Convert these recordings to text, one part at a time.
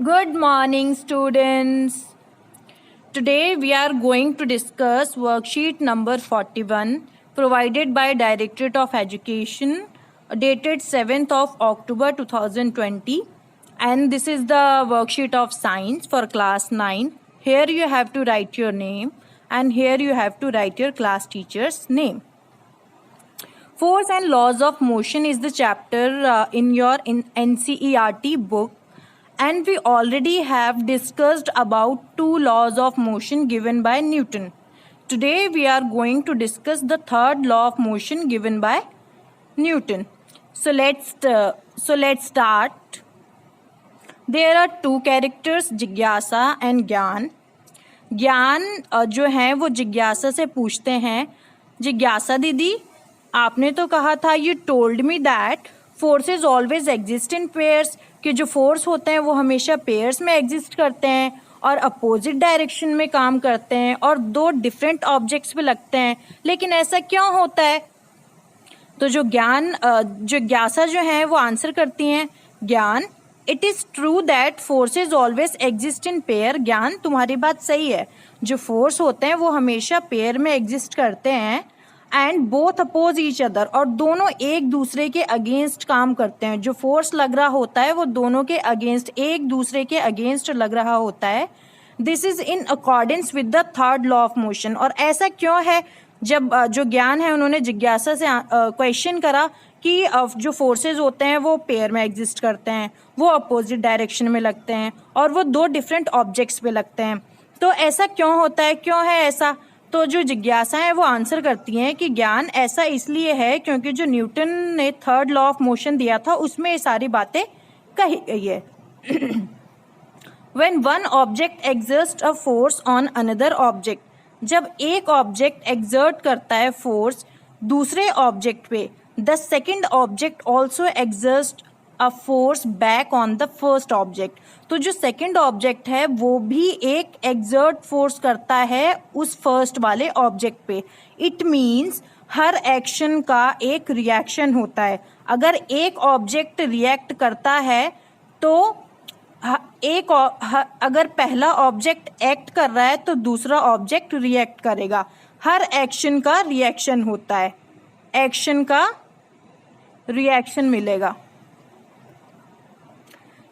Good morning, students. Today we are going to discuss worksheet number 41 provided by Directorate of Education dated 7th of October 2020, and this is the worksheet of science for class 9. Here you have to write your name and here you have to write your class teacher's name. Force and laws of motion is the chapter in your NCERT book, and we already have discussed about two laws of motion given by Newton. Today we are going to discuss the third law of motion given by Newton. So let's start. There are two characters, जिज्ञासा and ज्ञान. ज्ञान जो है वो जिज्ञासा से पूछते हैं, जिज्ञासा दीदी आपने तो कहा था, you told me that forces always exist in pairs, कि जो फोर्स होते हैं वो हमेशा पेयर्स में एग्जिस्ट करते हैं और अपोजिट डायरेक्शन में काम करते हैं और दो डिफरेंट ऑब्जेक्ट्स पे लगते हैं, लेकिन ऐसा क्यों होता है? तो जो जिज्ञासा जो है वो आंसर करती हैं, ज्ञान it is true that forces always exist in pair. ज्ञान तुम्हारी बात सही है, जो फोर्स होते हैं वो हमेशा पेयर में एग्जिस्ट करते हैं. And both oppose each other, और दोनों एक दूसरे के अगेंस्ट काम करते हैं. जो फोर्स लग रहा होता है वो दोनों के अगेंस्ट, एक दूसरे के अगेंस्ट लग रहा होता है. This is in accordance with the third law of motion. और ऐसा क्यों है? जब जो ज्ञान है उन्होंने जिज्ञासा से क्वेश्चन करा कि जो फोर्सेज होते हैं वो पेयर में एग्जिस्ट करते हैं, वो अपोजिट डायरेक्शन में लगते हैं और वो दो डिफरेंट ऑब्जेक्ट्स पे लगते हैं, तो ऐसा क्यों होता है, क्यों है ऐसा? तो जो जिज्ञासा है वो आंसर करती हैं कि ज्ञान ऐसा इसलिए है क्योंकि जो न्यूटन ने थर्ड लॉ ऑफ मोशन दिया था उसमें ये सारी बातें कही गई है. When one object exerts a force on another object, जब एक ऑब्जेक्ट एक्सर्ट करता है फोर्स दूसरे ऑब्जेक्ट पे, the second object also exert a force back on the first object. तो जो सेकेंड ऑब्जेक्ट है वो भी एक एक्सर्ट फोर्स करता है उस फर्स्ट वाले ऑब्जेक्ट पे. इट मीन्स हर एक्शन का एक रिएक्शन होता है. अगर एक ऑब्जेक्ट रिएक्ट करता है तो अगर पहला ऑब्जेक्ट एक्ट कर रहा है तो दूसरा ऑब्जेक्ट रिएक्ट करेगा. हर एक्शन का रिएक्शन होता है, एक्शन का रिएक्शन मिलेगा.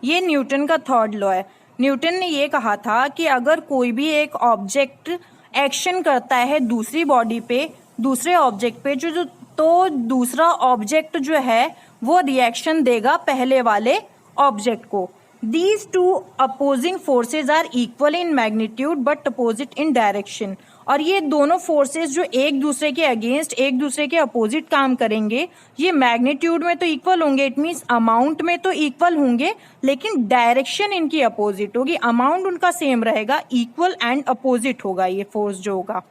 ये न्यूटन का थर्ड लॉ है. न्यूटन ने ये कहा था कि अगर कोई भी एक ऑब्जेक्ट एक्शन करता है दूसरी बॉडी पे, दूसरे ऑब्जेक्ट पे, जो तो दूसरा ऑब्जेक्ट जो है वो रिएक्शन देगा पहले वाले ऑब्जेक्ट को. These two opposing forces are equal in magnitude but opposite in direction. और ये दोनों फोर्सेस जो एक दूसरे के अगेंस्ट, एक दूसरे के अपोजिट काम करेंगे, ये मैग्नीट्यूड में तो इक्वल होंगे, इट मीन्स अमाउंट में तो इक्वल होंगे, लेकिन डायरेक्शन इनकी अपोजिट होगी. अमाउंट उनका सेम रहेगा, इक्वल एंड अपोजिट होगा ये फोर्स जो होगा.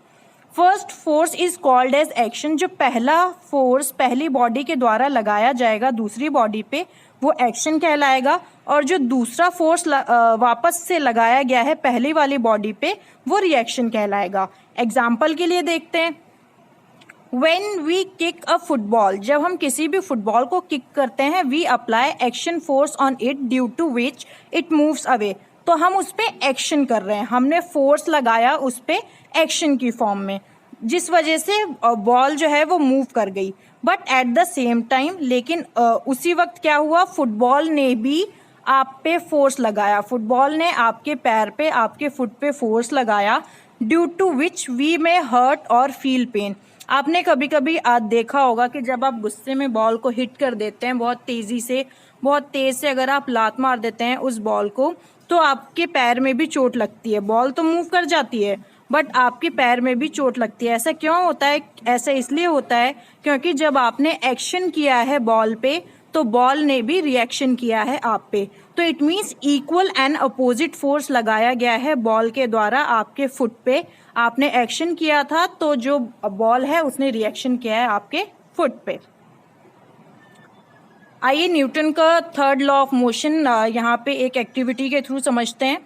First force is called as action. जो पहला फोर्स पहली बॉडी के द्वारा लगाया जाएगा दूसरी बॉडी पे वो एक्शन कहलाएगा, और जो दूसरा फोर्स वापस से लगाया गया है पहली वाली बॉडी पे वो रिएक्शन कहलाएगा. एग्जाम्पल के लिए देखते हैं. When we kick a football, जब हम किसी भी फुटबॉल को किक करते हैं, we apply action force on it due to which it moves away. तो हम उस पर एक्शन कर रहे हैं, हमने फोर्स लगाया उस पर एक्शन की फॉर्म में, जिस वजह से बॉल जो है वो मूव कर गई. But at the same time, लेकिन उसी वक्त क्या हुआ, फुटबॉल ने भी आप पे फोर्स लगाया, फुटबॉल ने आपके पैर पे, आपके फुट पे फोर्स लगाया, ड्यू टू विच वी में हर्ट और फील पेन. आपने कभी कभी देखा होगा कि जब आप गुस्से में बॉल को हिट कर देते हैं बहुत तेजी से, बहुत तेज से अगर आप लात मार देते हैं उस बॉल को, तो आपके पैर में भी चोट लगती है. बॉल तो मूव कर जाती है बट आपके पैर में भी चोट लगती है. ऐसा क्यों होता है? ऐसा इसलिए होता है क्योंकि जब आपने एक्शन किया है बॉल पे तो बॉल ने भी रिएक्शन किया है आप पे. तो it means equal and opposite force लगाया गया है बॉल के द्वारा आपके फुट पे. आपने एक्शन किया था तो जो बॉल है उसने रिएक्शन किया है आपके फुट पे. आइए न्यूटन का थर्ड लॉ ऑफ मोशन यहाँ पे एक एक्टिविटी के थ्रू समझते हैं.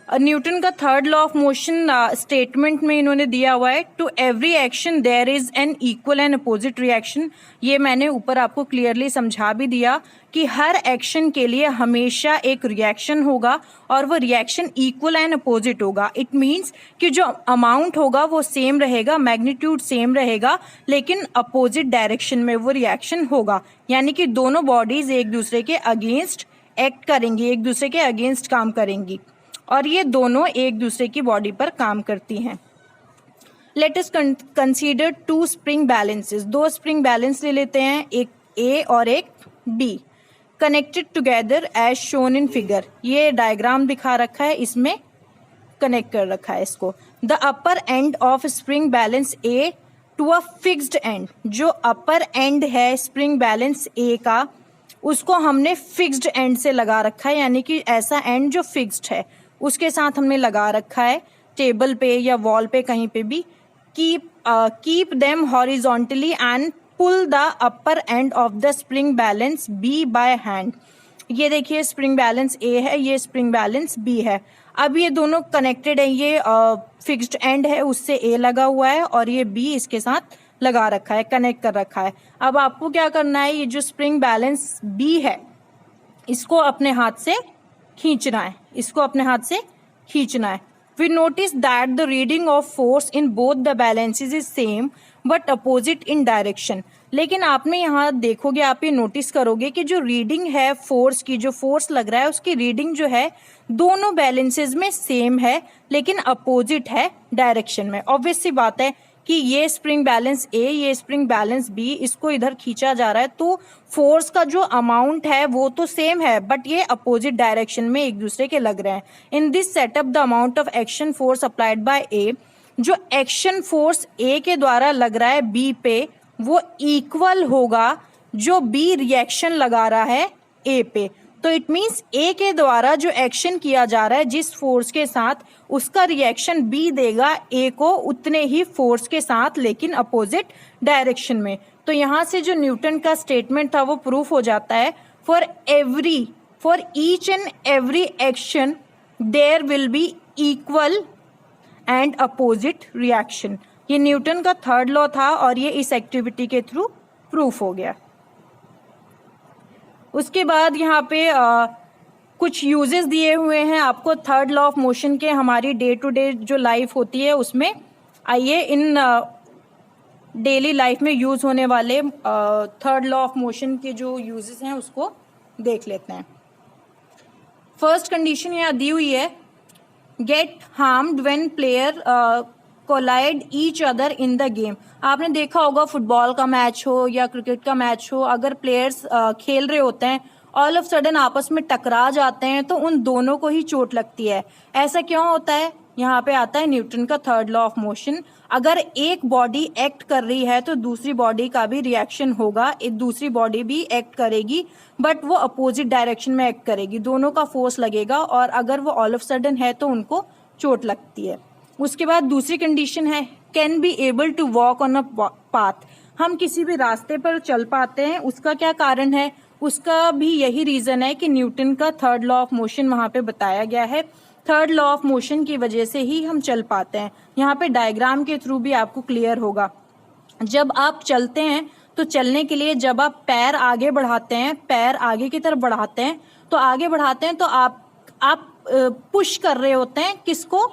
न्यूटन का third law of motion statement में इन्होंने दिया हुआ है, to every action there is an equal and opposite reaction. ये मैंने ऊपर आपको क्लियरली समझा भी दिया कि हर एक्शन के लिए हमेशा एक रिएक्शन होगा और वो रिएक्शन इक्वल एंड अपोजिट होगा। इट मीन्स कि जो अमाउंट होगा वो सेम रहेगा, मैग्नीट्यूड सेम रहेगा, लेकिन अपोजिट डायरेक्शन में वो रिएक्शन होगा। यानी कि दोनों बॉडीज एक दूसरे के अगेंस्ट एक्ट करेंगी, एक दूसरे के अगेंस्ट काम करेंगी और ये दोनों एक दूसरे की बॉडी पर काम करती हैं। Let us consider two spring balances. दो स्प्रिंग बैलेंस ले लेते हैं, एक ए और एक B, connected together as shown in figure. ये डायग्राम दिखा रखा है, इसमें कनेक्ट कर रखा है इसको। The upper end of spring balance A to a fixed end. जो अपर एंड है स्प्रिंग बैलेंस ए का, उसको हमने फिक्स्ड एंड से लगा रखा है, यानी कि ऐसा एंड जो फिक्स्ड है उसके साथ हमने लगा रखा है, टेबल पे या वॉल पे कहीं पे भी। Keep them horizontally and pull the upper end of the spring balance B by hand. ये देखिए स्प्रिंग बैलेंस ए है, ये स्प्रिंग बैलेंस बी है। अब ये दोनों कनेक्टेड है, ये फिक्स्ड एंड है उससे ए लगा हुआ है और ये बी इसके साथ लगा रखा है, कनेक्ट कर रखा है। अब आपको क्या करना है, ये जो स्प्रिंग बैलेंस बी है इसको अपने हाथ से खींचना है, इसको अपने हाथ से खींचना है। We notice that the reading of force in both the balances is same but opposite in direction। लेकिन आपने यहाँ देखोगे, आप ये नोटिस करोगे कि जो रीडिंग है फोर्स की, जो फोर्स लग रहा है उसकी रीडिंग जो है दोनों बैलेंसेस में सेम है लेकिन अपोजिट है डायरेक्शन में। ऑब्वियस सी बात है कि ये स्प्रिंग बैलेंस ए, ये स्प्रिंग बैलेंस बी, इसको इधर खींचा जा रहा है तो फोर्स का जो अमाउंट है वो तो सेम है बट ये अपोजिट डायरेक्शन में एक दूसरे के लग रहे हैं। In this setup the amount of action force applied by A, जो एक्शन फोर्स ए के द्वारा लग रहा है बी पे, वो इक्वल होगा जो बी रिएक्शन लगा रहा है ए पे। तो इट मीन्स ए के द्वारा जो एक्शन किया जा रहा है जिस फोर्स के साथ, उसका रिएक्शन बी देगा ए को उतने ही फोर्स के साथ लेकिन अपोजिट डायरेक्शन में। तो यहाँ से जो न्यूटन का स्टेटमेंट था वो प्रूफ हो जाता है, for each and every action there will be equal and opposite reaction. ये न्यूटन का थर्ड लॉ था और ये इस एक्टिविटी के थ्रू प्रूफ हो गया। उसके बाद यहाँ पे कुछ यूजेस दिए हुए हैं आपको थर्ड लॉ ऑफ मोशन के, हमारी डे टू डे जो लाइफ होती है उसमें। आइए इन डेली लाइफ में यूज होने वाले थर्ड लॉ ऑफ मोशन के जो यूजेस हैं उसको देख लेते हैं। फर्स्ट कंडीशन यहाँ दी हुई है, get harmed when player collide each other in the game. आपने देखा होगा फुटबॉल का मैच हो या क्रिकेट का मैच हो, अगर प्लेयर्स खेल रहे होते हैं ऑल ऑफ सडन आपस में टकरा जाते हैं तो उन दोनों को ही चोट लगती है। ऐसा क्यों होता है? यहाँ पे आता है न्यूटन का थर्ड लॉ ऑफ मोशन। अगर एक बॉडी एक्ट कर रही है तो दूसरी बॉडी का भी रिएक्शन होगा, एक दूसरी बॉडी भी एक्ट करेगी बट वो अपोजिट डायरेक्शन में एक्ट करेगी, दोनों का फोर्स लगेगा और अगर वो ऑल ऑफ सडन है तो उनको चोट लगती है। उसके बाद दूसरी कंडीशन है, can be able to walk on a path. हम किसी भी रास्ते पर चल पाते हैं, उसका क्या कारण है? उसका भी यही रीजन है कि न्यूटन का थर्ड लॉ ऑफ मोशन वहां पे बताया गया है। थर्ड लॉ ऑफ मोशन की वजह से ही हम चल पाते हैं। यहाँ पे डायग्राम के थ्रू भी आपको क्लियर होगा। जब आप चलते हैं तो चलने के लिए जब आप पैर आगे बढ़ाते हैं, पैर आगे की तरफ बढ़ाते हैं तो आगे बढ़ाते हैं तो आप पुश कर रहे होते हैं, किसको?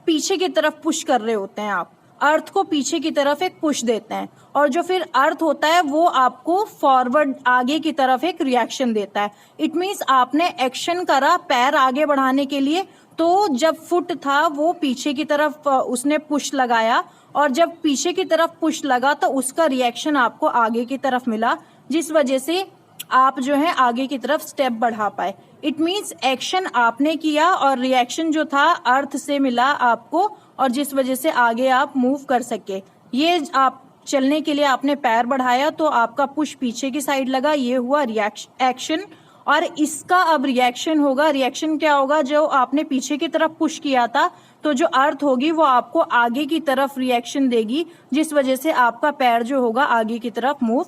पीछे की तरफ पुश कर रहे होते हैं, आप अर्थ को पीछे की तरफ एक पुश देते हैं और जो फिर अर्थ होता है वो आपको फॉरवर्ड आगे की तरफ एक रिएक्शन देता है। इट मीन्स आपने एक्शन करा पैर आगे बढ़ाने के लिए, तो जब फुट था वो पीछे की तरफ उसने पुश लगाया और जब पीछे की तरफ पुश लगा तो उसका रिएक्शन आपको आगे की तरफ मिला, जिस वजह से आप जो है आगे की तरफ स्टेप बढ़ा पाए। इट मीन्स एक्शन आपने किया और रिएक्शन जो था अर्थ से मिला आपको और जिस वजह से आगे आप मूव कर सके। ये आप चलने के लिए आपने पैर बढ़ाया तो आपका पुश पीछे की साइड लगा, ये हुआ एक्शन और इसका अब रिएक्शन होगा। रिएक्शन क्या होगा? जो आपने पीछे की तरफ पुश किया था तो जो अर्थ होगी वो आपको आगे की तरफ रिएक्शन देगी, जिस वजह से आपका पैर जो होगा आगे की तरफ मूव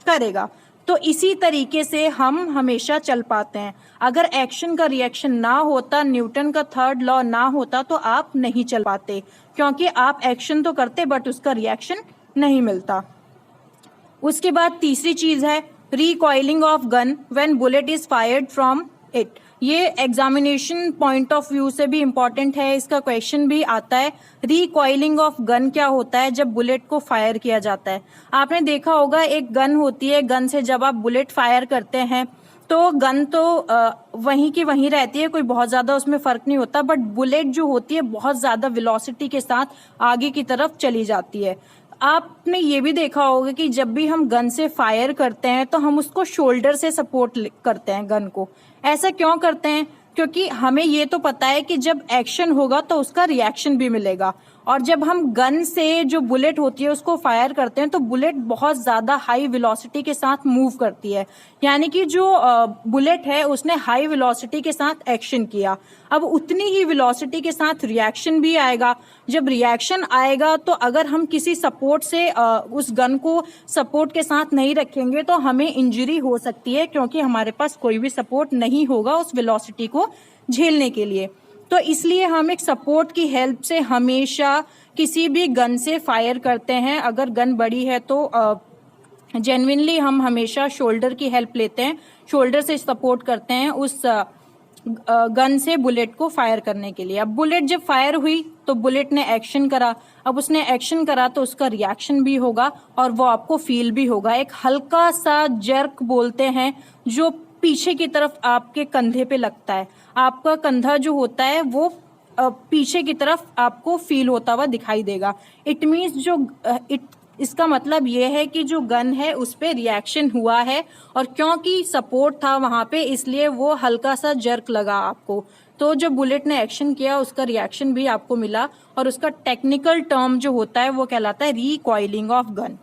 करेगा। तो इसी तरीके से हम हमेशा चल पाते हैं। अगर एक्शन का रिएक्शन ना होता, न्यूटन का थर्ड लॉ ना होता, तो आप नहीं चल पाते, क्योंकि आप एक्शन तो करते बट उसका रिएक्शन नहीं मिलता। उसके बाद तीसरी चीज है recoiling of gun when bullet is fired from it. ये एग्जामिनेशन पॉइंट ऑफ व्यू से भी इम्पॉर्टेंट है, इसका क्वेश्चन भी आता है। रिकॉइलिंग ऑफ गन क्या होता है जब बुलेट को फायर किया जाता है। आपने देखा होगा एक गन होती है, गन से जब आप बुलेट फायर करते हैं तो गन तो वहीं की वहीं रहती है, कोई बहुत ज्यादा उसमें फर्क नहीं होता, बट बुलेट जो होती है बहुत ज्यादा वेलोसिटी के साथ आगे की तरफ चली जाती है। आपने ये भी देखा होगा कि जब भी हम गन से फायर करते हैं तो हम उसको शोल्डर से सपोर्ट करते हैं गन को। ऐसा क्यों करते हैं? क्योंकि हमें ये तो पता है कि जब एक्शन होगा तो उसका रिएक्शन भी मिलेगा, और जब हम गन से जो बुलेट होती है उसको फायर करते हैं तो बुलेट बहुत ज्यादा हाई वेलोसिटी के साथ मूव करती है, यानी कि जो बुलेट है उसने हाई वेलोसिटी के साथ एक्शन किया। अब उतनी ही वेलोसिटी के साथ रिएक्शन भी आएगा। जब रिएक्शन आएगा तो अगर हम किसी सपोर्ट से उस गन को सपोर्ट के साथ नहीं रखेंगे तो हमें इंजरी हो सकती है, क्योंकि हमारे पास कोई भी सपोर्ट नहीं होगा उस वेलोसिटी को झेलने के लिए। तो इसलिए हम एक सपोर्ट की हेल्प से हमेशा किसी भी गन से फायर करते हैं। अगर गन बड़ी है तो जेन्युइनली हम हमेशा शोल्डर की हेल्प लेते हैं, शोल्डर से सपोर्ट करते हैं उस गन से बुलेट को फायर करने के लिए। अब बुलेट जब फायर हुई तो बुलेट ने एक्शन करा, अब उसने एक्शन करा तो उसका रिएक्शन भी होगा और वो आपको फील भी होगा। एक हल्का सा जर्क बोलते हैं जो पीछे की तरफ आपके कंधे पे लगता है, आपका कंधा जो होता है वो पीछे की तरफ आपको फील होता हुआ दिखाई देगा। इट मीन्स इसका मतलब ये है कि जो गन है उस पे रिएक्शन हुआ है, और क्योंकि सपोर्ट था वहां पे इसलिए वो हल्का सा जर्क लगा आपको। तो जो बुलेट ने एक्शन किया उसका रिएक्शन भी आपको मिला, और उसका टेक्निकल टर्म जो होता है वो कहलाता है रिकॉइलिंग ऑफ गन।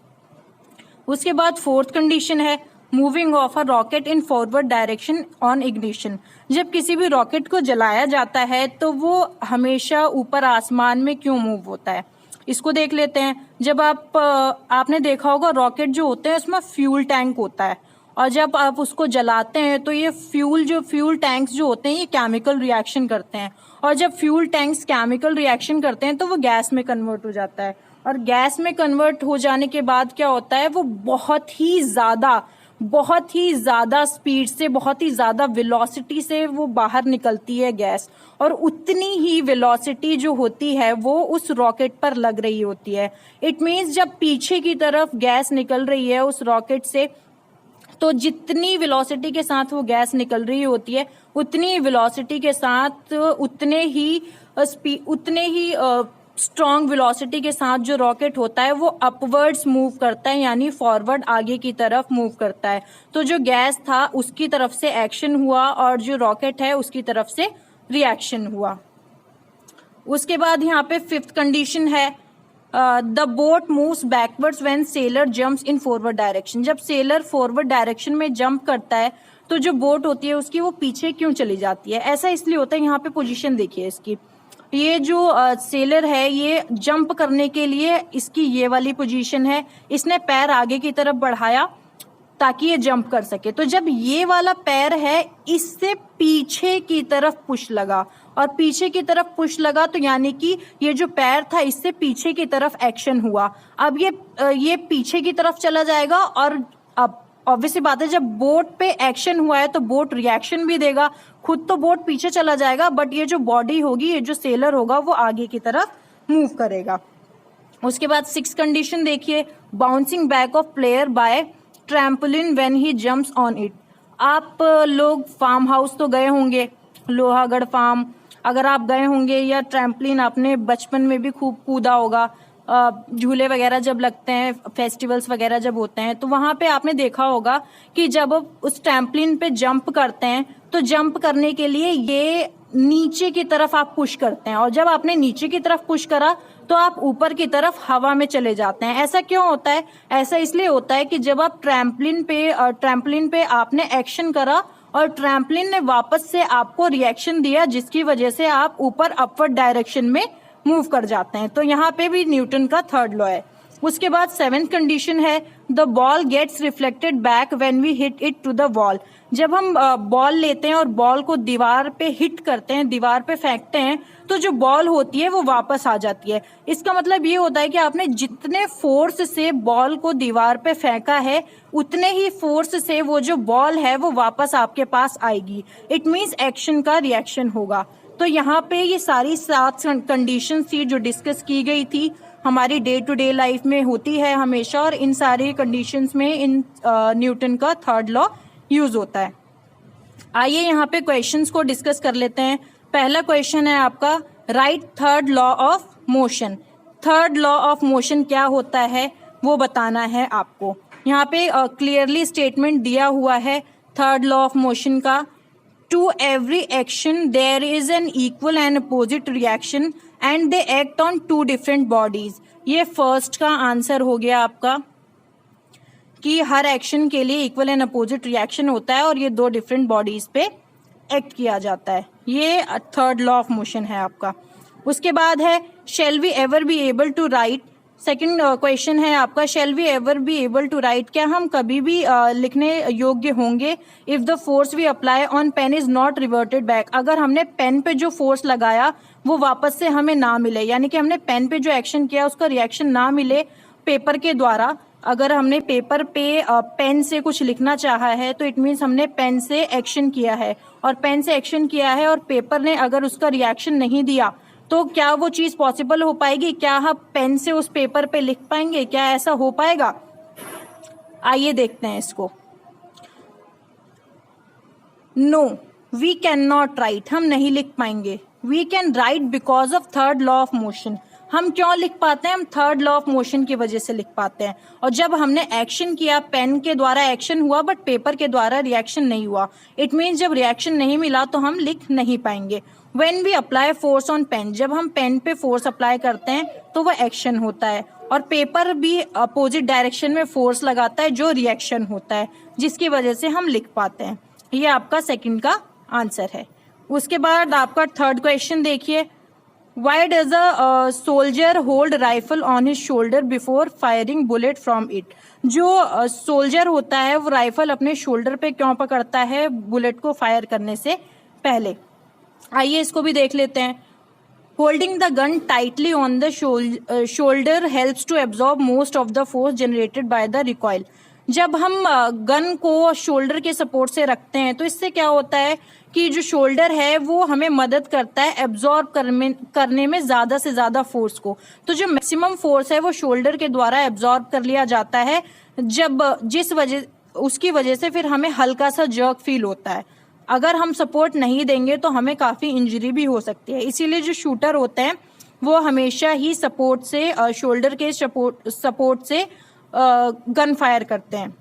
उसके बाद फोर्थ कंडीशन है moving of a rocket in forward direction on ignition. जब किसी भी रॉकेट को जलाया जाता है तो वो हमेशा ऊपर आसमान में क्यों मूव होता है, इसको देख लेते हैं। जब आपने देखा होगा रॉकेट जो होते हैं उसमें फ्यूल टैंक होता है, और जब आप उसको जलाते हैं तो ये फ्यूल टैंक्स जो होते हैं ये केमिकल रिएक्शन करते हैं, और जब फ्यूल टैंक्स केमिकल रिएक्शन करते हैं तो वो गैस में कन्वर्ट हो जाता है, और गैस में कन्वर्ट हो जाने के बाद क्या होता है वो बहुत ही ज्यादा स्पीड से, बहुत ही ज्यादा वेलोसिटी से वो बाहर निकलती है गैस, और उतनी ही वेलोसिटी जो होती है वो उस रॉकेट पर लग रही होती है। इट मीन्स जब पीछे की तरफ गैस निकल रही है उस रॉकेट से, तो जितनी वेलोसिटी के साथ वो गैस निकल रही होती है उतनी वेलोसिटी के साथ उतने ही स्ट्रॉन्ग वेलोसिटी के साथ जो रॉकेट होता है वो अपवर्ड्स मूव करता है, यानी फॉरवर्ड आगे की तरफ मूव करता है। तो जो गैस था उसकी तरफ से एक्शन हुआ और जो रॉकेट है उसकी तरफ से रिएक्शन हुआ। उसके बाद यहाँ पे फिफ्थ कंडीशन है the boat moves backwards when seller jumps in forward direction. जब सेलर फॉरवर्ड डायरेक्शन में जंप करता है तो जो बोट होती है उसकी वो पीछे क्यों चली जाती है? ऐसा इसलिए होता है, यहाँ पे पोजीशन देखिए इसकी, ये जो सेलर है ये जंप करने के लिए इसकी ये वाली पोजीशन है, इसने पैर आगे की तरफ बढ़ाया ताकि ये जंप कर सके। तो जब ये वाला पैर है इससे पीछे की तरफ पुश लगा, और पीछे की तरफ पुश लगा तो यानी कि ये जो पैर था इससे पीछे की तरफ एक्शन हुआ। अब ये पीछे की तरफ चला जाएगा, और अब ऑब्वियसली बात है जब बोट पे एक्शन हुआ है तो बोट रिएक्शन भी देगा, खुद तो बोट पीछे चला जाएगा बट ये जो बॉडी होगी, ये जो सेलर होगा वो आगे की तरफ मूव करेगा। उसके बाद सिक्स कंडीशन देखिए, bouncing back of player by trampoline when he jumps on it. आप लोग फार्म हाउस तो गए होंगे, लोहागढ़ फार्म अगर आप गए होंगे, या ट्रैम्पोलिन आपने बचपन में भी खूब कूदा होगा, झूले वगैरह जब लगते हैं, फेस्टिवल्स वगैरह जब होते हैं, तो वहां पे आपने देखा होगा कि जब उस ट्रैम्पोलिन पे जंप करते हैं तो जंप करने के लिए ये नीचे की तरफ आप पुश करते हैं, और जब आपने नीचे की तरफ पुश करा तो आप ऊपर की तरफ हवा में चले जाते हैं। ऐसा क्यों होता है? ऐसा इसलिए होता है कि जब आप ट्रैम्पोलिन पे आपने एक्शन करा और ट्रैम्पोलिन ने वापस से आपको रिएक्शन दिया, जिसकी वजह से आप ऊपर अपवर्ड डायरेक्शन में मूव कर जाते हैं। तो यहाँ पे भी न्यूटन का थर्ड लॉ है। उसके बाद सेवेंथ कंडीशन है the ball gets reflected back when we hit it to the wall. जब हम बॉल लेते हैं और बॉल को दीवार पे हिट करते हैं, दीवार पे फेंकते हैं, तो जो बॉल होती है वो वापस आ जाती है। इसका मतलब ये होता है कि आपने जितने फोर्स से बॉल को दीवार पे फेंका है, उतने ही फोर्स से वो जो बॉल है वो वापस आपके पास आएगी। इट मीन्स एक्शन का रिएक्शन होगा। तो यहाँ पे ये सारी 7 कंडीशन थी जो डिस्कस की गई थी, हमारी डे टू डे लाइफ में होती है हमेशा, और इन सारी कंडीशंस में इन न्यूटन का थर्ड लॉ यूज होता है। आइए यहाँ पे क्वेश्चंस को डिस्कस कर लेते हैं। पहला क्वेश्चन है आपका, right third law of motion. Third law of motion क्या होता है वो बताना है आपको। यहाँ पे क्लियरली स्टेटमेंट दिया हुआ है थर्ड लॉ ऑफ मोशन का, to every action there is an equal and opposite reaction and they act on 2 different bodies. ये फर्स्ट का आंसर हो गया आपका कि हर एक्शन के लिए इक्वल एंड अपोजिट रिएक्शन होता है और ये 2 डिफरेंट बॉडीज पे एक्ट किया जाता है। ये थर्ड लॉ ऑफ मोशन है आपका। उसके बाद है, shall we ever be able to write. Second question है आपका, shall we ever be able to write. क्या हम कभी भी लिखने योग्य होंगे if the force we apply on pen is not reverted back. अगर हमने पेन पे जो फोर्स लगाया वो वापस से हमें ना मिले, यानी कि हमने पेन पे जो एक्शन किया उसका रिएक्शन ना मिले पेपर के द्वारा। अगर हमने पेपर पे पेन से कुछ लिखना चाहा है तो इट मीन्स हमने पेन से एक्शन किया है, और पेन से एक्शन किया है और पेपर ने अगर उसका रिएक्शन नहीं दिया तो क्या वो चीज पॉसिबल हो पाएगी? क्या हम पेन से उस पेपर पे लिख पाएंगे? क्या ऐसा हो पाएगा? आइए देखते हैं इसको। No, we can not write. हम नहीं लिख पाएंगे। We can write because of third law of motion. हम क्यों लिख पाते हैं? हम थर्ड लॉ ऑफ मोशन की वजह से लिख पाते हैं। और जब हमने एक्शन किया, पेन के द्वारा एक्शन हुआ बट पेपर के द्वारा रिएक्शन नहीं हुआ, इट मीन्स जब रिएक्शन नहीं मिला तो हम लिख नहीं पाएंगे। When we apply force on pen, जब हम पेन पे फोर्स अप्लाई करते हैं तो वह एक्शन होता है, और पेपर भी अपोजिट डायरेक्शन में फोर्स लगाता है जो रिएक्शन होता है, जिसकी वजह से हम लिख पाते हैं। ये आपका सेकंड का आंसर है। उसके बाद आपका थर्ड क्वेश्चन देखिए, why does a soldier hold rifle on his shoulder before firing bullet from it. जो सोल्जर होता है वो राइफल अपने शोल्डर पे क्यों पकड़ता है बुलेट को फायर करने से पहले? आइए इसको भी देख लेते हैं। Holding the gun tightly on the shoulder helps to absorb most of the force generated by the recoil. जब हम गन को शोल्डर के सपोर्ट से रखते हैं तो इससे क्या होता है कि जो शोल्डर है वो हमें मदद करता है एब्जॉर्ब करने में ज्यादा से ज्यादा फोर्स को। तो जो मैक्सिमम फोर्स है वो शोल्डर के द्वारा एब्जॉर्ब कर लिया जाता है, उसकी वजह से फिर हमें हल्का सा जर्क फील होता है। अगर हम सपोर्ट नहीं देंगे तो हमें काफी इंजरी भी हो सकती है। इसीलिए जो शूटर होते हैं वो हमेशा ही सपोर्ट से, शोल्डर के सपोर्ट से गन फायर करते हैं।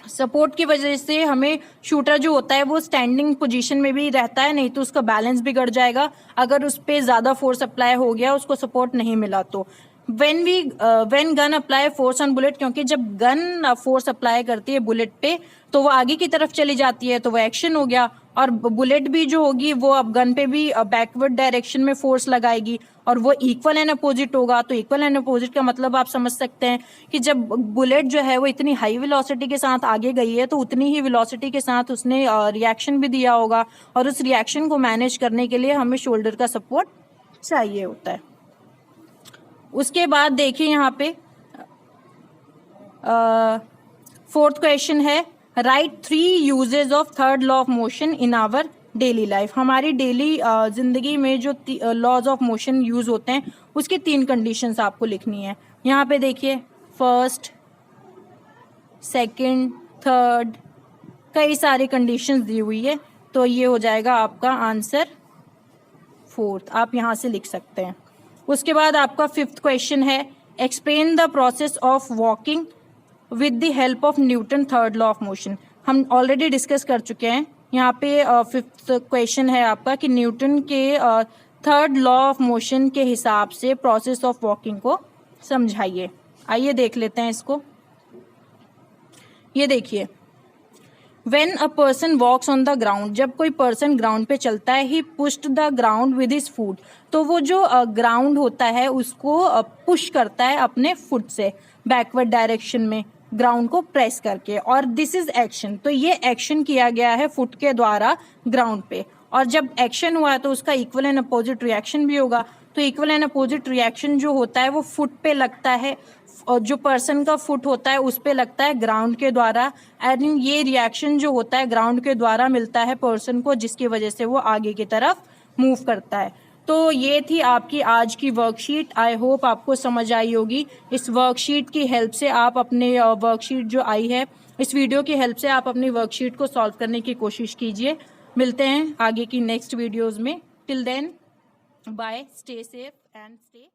सपोर्ट की वजह से हमें शूटर जो होता है वो स्टैंडिंग पोजीशन में भी रहता है, नहीं तो उसका बैलेंस बिगड़ जाएगा अगर उस पे ज्यादा फोर्स अप्लाई हो गया, उसको सपोर्ट नहीं मिला तो। When gun apply force on bullet, क्योंकि जब गन फोर्स अप्लाई करती है बुलेट पे तो वो आगे की तरफ चली जाती है, तो वो एक्शन हो गया। और बुलेट भी जो होगी वो अब गन पे भी बैकवर्ड डायरेक्शन में फोर्स लगाएगी, और वो इक्वल एंड अपोजिट होगा। तो इक्वल एंड अपोजिट का मतलब आप समझ सकते हैं कि जब बुलेट जो है वो इतनी हाई वेलोसिटी के साथ आगे गई है तो उतनी ही वेलोसिटी के साथ उसने रिएक्शन भी दिया होगा, और उस रिएक्शन को मैनेज करने के लिए हमें शोल्डर का सपोर्ट चाहिए होता है। उसके बाद देखिए यहाँ पे फोर्थ क्वेश्चन है, write 3 uses of third law of motion in our daily life. हमारी डेली जिंदगी में जो लॉज ऑफ मोशन यूज होते हैं उसकी 3 कंडीशंस आपको लिखनी है। यहाँ पे देखिए फर्स्ट, सेकंड, थर्ड, कई सारी कंडीशंस दी हुई है, तो ये हो जाएगा आपका आंसर फोर्थ। आप यहाँ से लिख सकते हैं। उसके बाद आपका फिफ्थ क्वेश्चन है, explain the process of walking with the help of Newton third law of motion. हम ऑलरेडी डिस्कस कर चुके हैं। यहाँ पे फिफ्थ क्वेश्चन है आपका कि न्यूटन के थर्ड लॉ ऑफ मोशन के हिसाब से प्रोसेस ऑफ वॉकिंग को समझाइए। आइए देख लेते हैं इसको। ये देखिए, When a person walks on the ground, जब कोई पर्सन ग्राउंड पे चलता है, he pushed the ground with his foot, तो वो जो ग्राउंड होता है उसको पुश करता है अपने फुट से बैकवर्ड डायरेक्शन में। ग्राउंड को प्रेस करके, और दिस इज एक्शन। तो ये एक्शन किया गया है फुट के द्वारा ग्राउंड पे, और जब एक्शन हुआ है तो उसका इक्वल एंड अपोजिट रिएक्शन भी होगा। तो इक्वल एंड अपोजिट रिएक्शन जो होता है वो फुट पे लगता है, और जो पर्सन का फुट होता है उस पे लगता है ग्राउंड के द्वारा, एंड ये रिएक्शन जो होता है ग्राउंड के द्वारा मिलता है पर्सन को, जिसकी वजह से वो आगे की तरफ मूव करता है। तो ये थी आपकी आज की वर्कशीट। आई होप आपको समझ आई होगी। इस वर्कशीट की हेल्प से आप अपने वर्कशीट जो आई है, इस वीडियो की हेल्प से आप अपनी वर्कशीट को सॉल्व करने की कोशिश कीजिए। मिलते हैं आगे की नेक्स्ट वीडियोस में। Till then bye, stay safe and stay